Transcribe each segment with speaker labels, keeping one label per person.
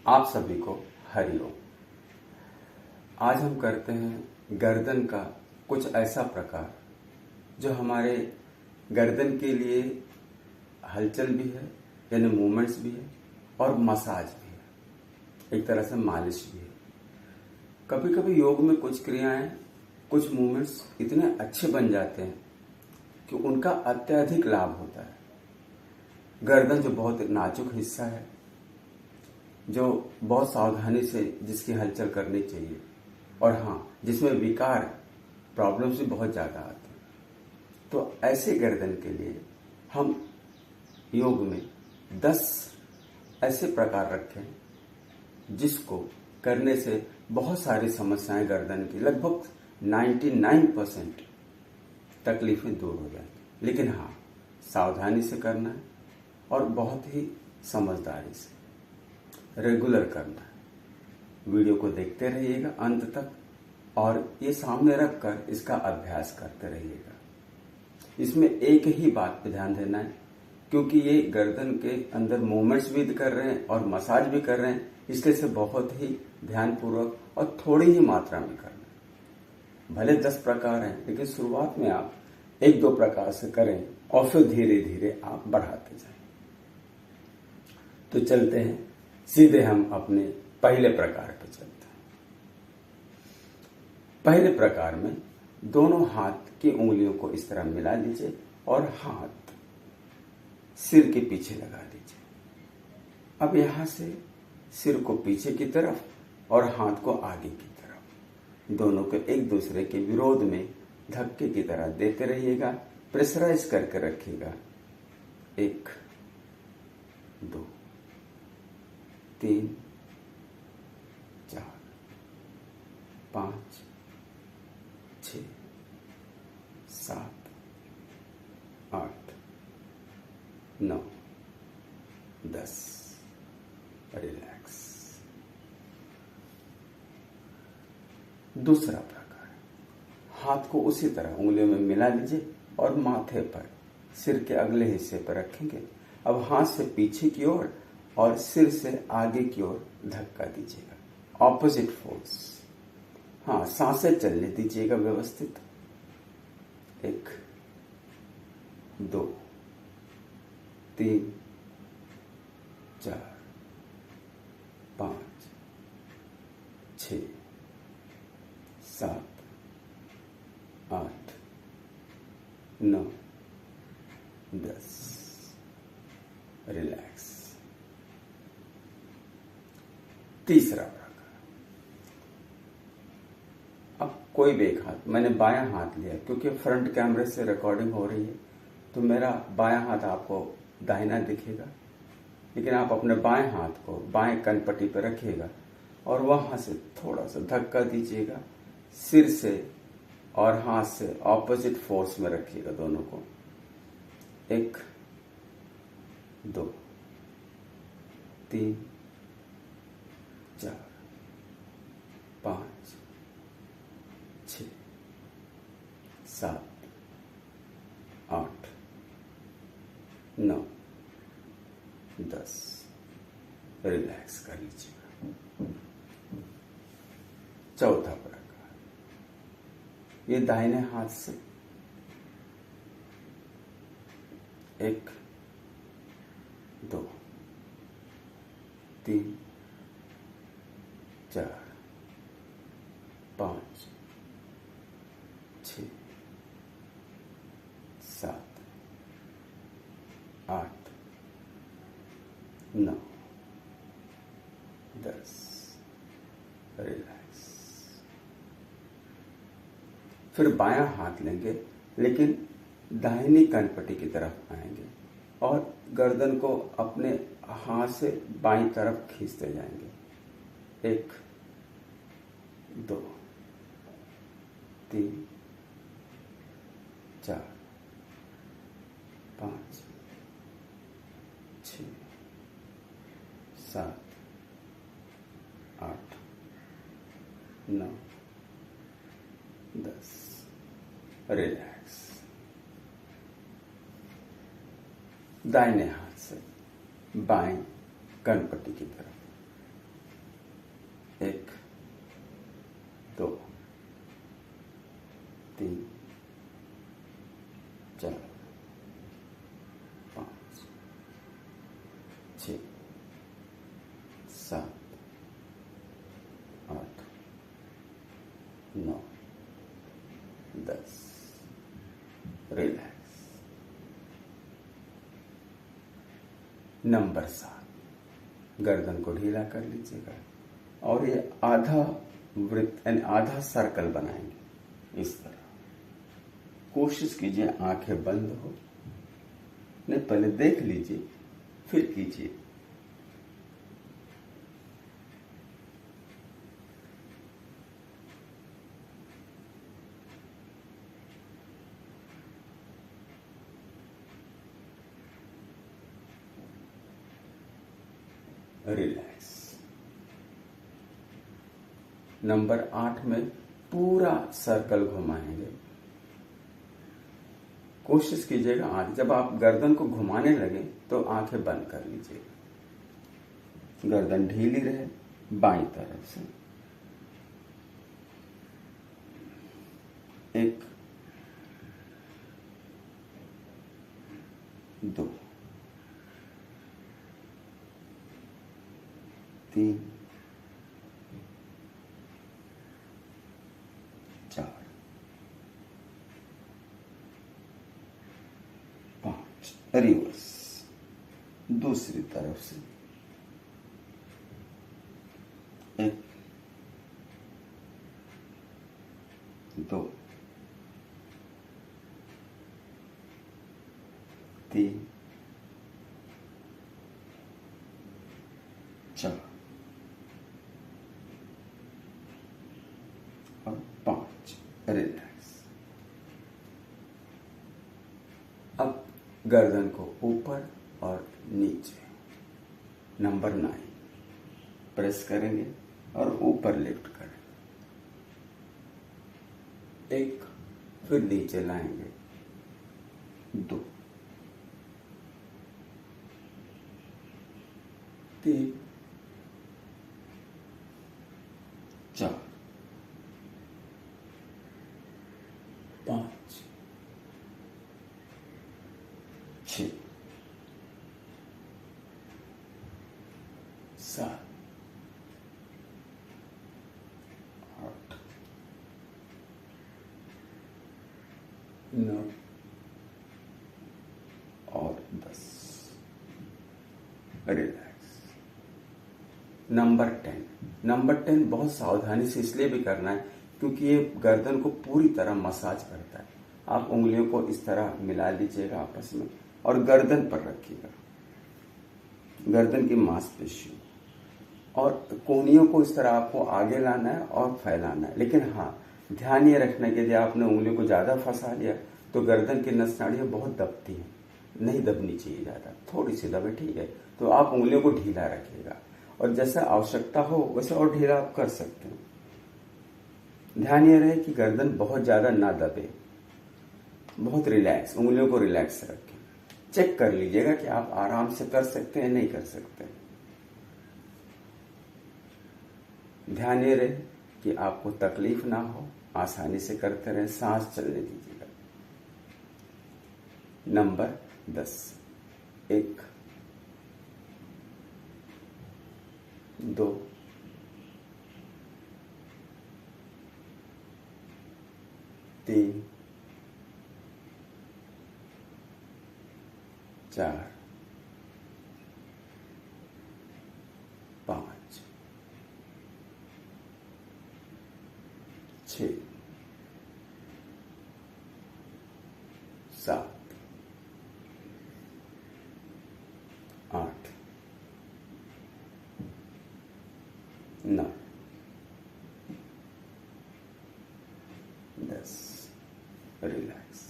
Speaker 1: आप सभी को हरिओम। आज हम करते हैं गर्दन का कुछ ऐसा प्रकार जो हमारे गर्दन के लिए हलचल भी है, यानी मूवमेंट्स भी है और मसाज भी है, एक तरह से मालिश भी है। कभी कभी योग में कुछ क्रियाएं, कुछ मूवमेंट्स इतने अच्छे बन जाते हैं कि उनका अत्यधिक लाभ होता है। गर्दन जो बहुत नाजुक हिस्सा है, जो बहुत सावधानी से जिसकी हलचल करनी चाहिए, और हाँ, जिसमें विकार प्रॉब्लम्स भी बहुत ज़्यादा आते हैं, तो ऐसे गर्दन के लिए हम योग में 10 ऐसे प्रकार रखें जिसको करने से बहुत सारी समस्याएं गर्दन की, लगभग 99% तकलीफें दूर हो जाएंगी। लेकिन हाँ, सावधानी से करना है और बहुत ही समझदारी से रेगुलर करना है। वीडियो को देखते रहिएगा अंत तक और ये सामने रखकर इसका अभ्यास करते रहिएगा। इसमें एक ही बात पे ध्यान देना है, क्योंकि ये गर्दन के अंदर मूवमेंट्स भी कर रहे हैं और मसाज भी कर रहे हैं, इसलिए से बहुत ही ध्यानपूर्वक और थोड़ी ही मात्रा में करना है। भले 10 प्रकार हैं, लेकिन शुरुआत में आप 1-2 प्रकार से करें और फिर धीरे धीरे आप बढ़ाते जाएं। तो चलते हैं सीधे हम अपने पहले प्रकार पे चलते हैं। पहले प्रकार में दोनों हाथ की उंगलियों को इस तरह मिला लीजिए और हाथ सिर के पीछे लगा लीजिए। अब यहां से सिर को पीछे की तरफ और हाथ को आगे की तरफ, दोनों को एक दूसरे के विरोध में धक्के की तरह देते रहिएगा। प्रेशराइज करके रखिएगा। 1, 2, 3, 4, 5, 6, 7, 8, 9, 10। रिलैक्स। दूसरा प्रकार, हाथ को उसी तरह उंगलियों में मिला लीजिए और माथे पर, सिर के अगले हिस्से पर रखेंगे। अब हाथ से पीछे की ओर और सिर से आगे की ओर धक्का दीजिएगा, ऑपोजिट फोर्स। हाँ, सांसें चलने दीजिएगा व्यवस्थित। 1, 2, 3, 4, 5, 6, 7, 8, 9, 10। रिलैक्स। तीसरा प्रकार, अब कोई भी एक हाथ, मैंने बायां हाथ लिया क्योंकि फ्रंट कैमरे से रिकॉर्डिंग हो रही है, तो मेरा बायां हाथ आपको दाहिना दिखेगा, लेकिन आप अपने बाएं हाथ को बाएं कनपट्टी पर रखिएगा और वहां से थोड़ा सा धक्का दीजिएगा। सिर से और हाथ से ऑपोजिट फोर्स में रखिएगा दोनों को। 1, 2, 3, 4, 5, 6, 7, 8, 9, 10। रिलैक्स कर लीजिएगा। चौथा प्रकार, ये दाहिने हाथ से 1, 2, 3, 4, 5, 6, 7, 8, 9, 10। रिलैक्स। फिर बायां हाथ लेंगे, लेकिन दाहिनी कनपट्टी की तरफ आएंगे और गर्दन को अपने हाथ से बाईं तरफ खींचते जाएंगे। 1, 2, 3, 4, 5, 6, 7, 8, 9, 10। रिलैक्स। दाहिने हाथ से बाएं कनपट्टी की तरफ 7, 8, 9, 10। रिलैक्स। नंबर 7, गर्दन को ढीला कर लीजिएगा और ये आधा वृत्त यानी आधा सर्कल बनाएंगे इस तरह। कोशिश कीजिए आंखें बंद हो, नहीं पहले देख लीजिए फिर कीजिए। रिलैक्स। नंबर 8 में पूरा सर्कल घुमाएंगे। कोशिश कीजिएगा आंख, जब आप गर्दन को घुमाने लगे तो आंखें बंद कर लीजिए, गर्दन ढीली रहे बाईं तरफ से। 1, 2, 3, 4, 5। रिवर्स दूसरी तरफ से 1, 2, 3, 4 और 5। रिलैक्स। अब गर्दन को ऊपर और नीचे नंबर 9 प्रेस करेंगे और ऊपर लिफ्ट करेंगे। 1, फिर नीचे लाएंगे। 2, 3, 4, 5, 6, 7, 8, 9 और 10। रिलैक्स। नंबर 10 बहुत सावधानी से इसलिए भी करना है क्योंकि ये गर्दन को पूरी तरह मसाज करता है। आप उंगलियों को इस तरह मिला लीजिएगा आपस में और गर्दन पर रखिएगा, गर्दन की मांसपेशियों और कोहनियों को इस तरह आपको आगे लाना है और फैलाना है। लेकिन हाँ, ध्यान ये रखना कि यदि आपने उंगलियों को ज्यादा फंसा लिया तो गर्दन की नस नाड़ियां बहुत दबती हैं, नहीं दबनी चाहिए ज्यादा, थोड़ी सी दबे ठीक है। तो आप उंगलियों को ढीला रखिएगा और जैसा आवश्यकता हो वैसे और ढीला आप कर सकते हैं। ध्यान ये रहे कि गर्दन बहुत ज्यादा ना दबे, बहुत रिलैक्स, उंगलियों को रिलैक्स रखें। चेक कर लीजिएगा कि आप आराम से कर सकते हैं नहीं कर सकते। ध्यान ये रहे कि आपको तकलीफ ना हो, आसानी से करते रहें, सांस चलने दीजिएगा। नंबर 10। 1, 2, 3, 4, 5, 6, 7, 8, 9, 10। रिलैक्स।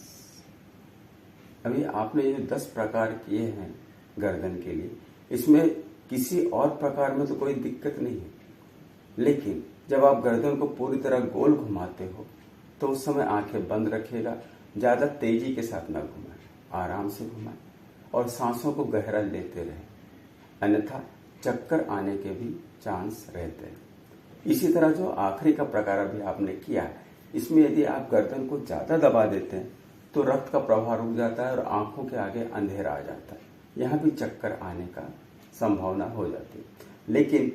Speaker 1: अभी आपने ये 10 प्रकार किए हैं गर्दन के लिए, इसमें किसी और प्रकार में तो कोई दिक्कत नहीं है, लेकिन जब आप गर्दन को पूरी तरह गोल घुमाते हो तो उस समय आंखें बंद रखिएगा, ज्यादा तेजी के साथ ना घुमाएं, आराम से घुमाएं और सांसों को गहरा लेते रहें, अन्यथा चक्कर आने के भी चांस रहते हैं। इसी तरह जो आखिरी का प्रकार अभी आपने किया, इसमें यदि आप गर्दन को ज्यादा दबा देते हैं तो रक्त का प्रवाह रुक जाता है और आंखों के आगे अंधेरा आ जाता है, यहाँ भी चक्कर आने का संभावना हो जाती है। लेकिन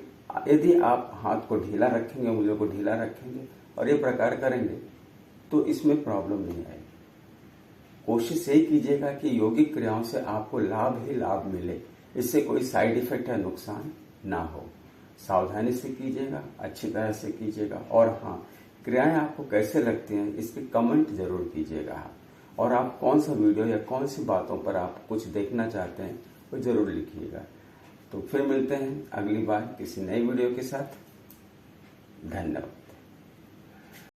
Speaker 1: यदि आप हाथ को ढीला रखेंगे, उंगलियों को ढीला रखेंगे और ये प्रकार करेंगे तो इसमें प्रॉब्लम नहीं आएगी। कोशिश यही कीजिएगा कि योगिक क्रियाओं से आपको लाभ ही लाभ मिले, इससे कोई साइड इफेक्ट या नुकसान ना हो। सावधानी से कीजिएगा, अच्छी तरह से कीजिएगा। और हाँ, क्रियाएं आपको कैसे लगती हैं इसके कमेंट जरूर कीजिएगा। और आप कौन सा वीडियो या कौन सी बातों पर आप कुछ देखना चाहते हैं वो जरूर लिखिएगा। तो फिर मिलते हैं अगली बार किसी नई वीडियो के साथ। धन्यवाद।